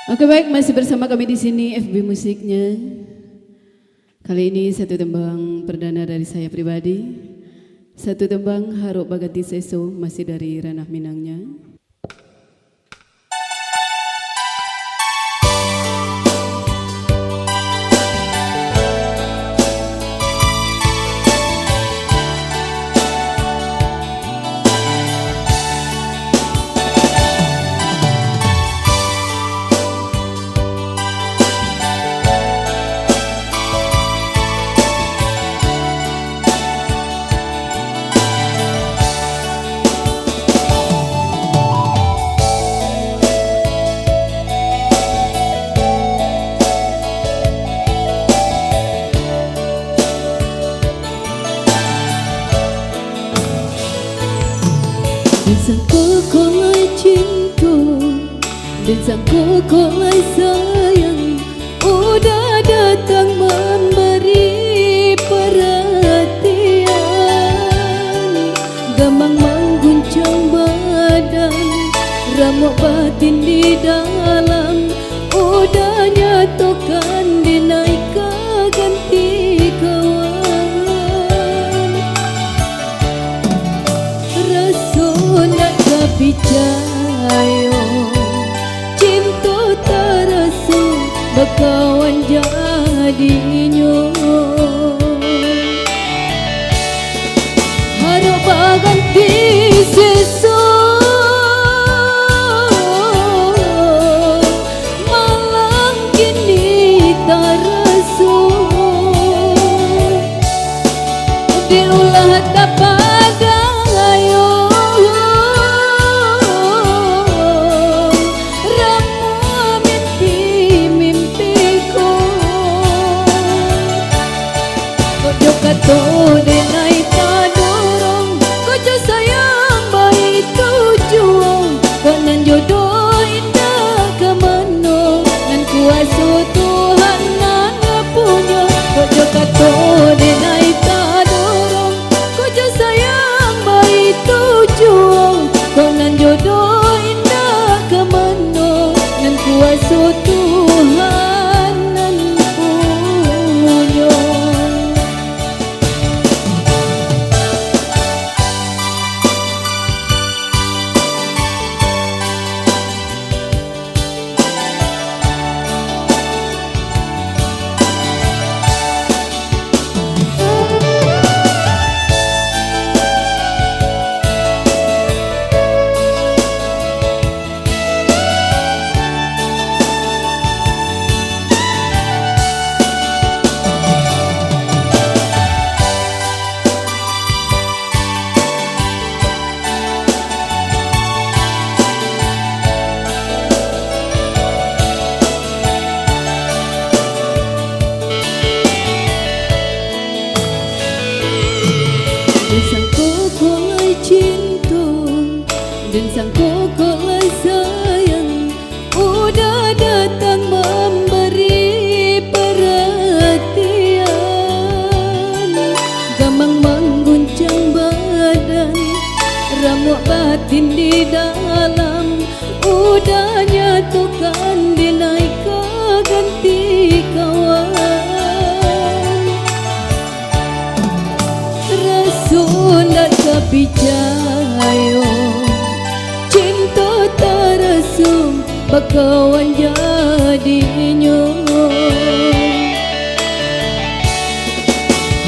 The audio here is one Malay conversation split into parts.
Oke baik, masih bersama kami di sini FB Musiknya. Kali ini satu tembang perdana dari saya pribadi, satu tembang Haruk Bagati Seso, masih dari ranah Minangnya. Sang koko lai cinta dan sang koko lai sayang udah datang memberi perhatian, gamang mengguncang badan, ramuk batin di dalam, udah nyatakan dinaikkan ganti kawan. Percaya cinta terasa berkawan jadinya, harap berganti seso malam kini terasa diulah tak pada kato denai tadorong, kojo sayang baik tujuan, konan jodoh indah kemana, nan kuasa Tuhan nan punya. Kojo kato denai tadorong, kojo sayang baik tujuan, konan jodoh indah kemana, nan kuasa Tuhan nan punya. Dan sang koko lai sayang udah datang memberi perhatian, gamang mengguncang badan, ramuk batin di dalam, udah nyatakan dinaikkan ganti kawan. Rasul nak kepercaya terasum berkawan jadinya,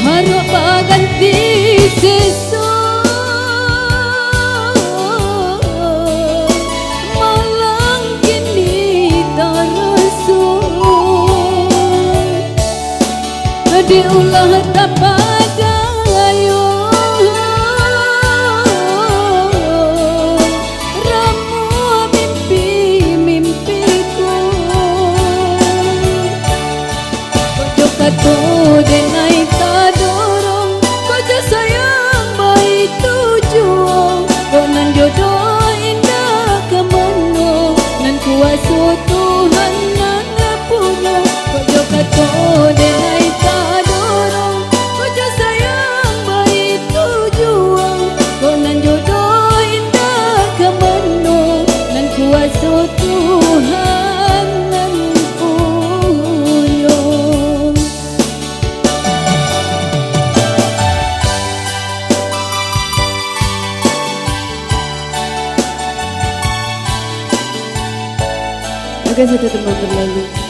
harap berganti seso malam kini terasum diulah tak pada kato denai tadorong, kojo sayang baik tujuan, konan jodoh indah kemana, nan kuasa Tuhan nan punya. Kojo kato denai tadorong, kojo sayang baik tujuan, konan jodoh indah kemana, nan kuasa Tuhan Oke, satu tembang berlalu.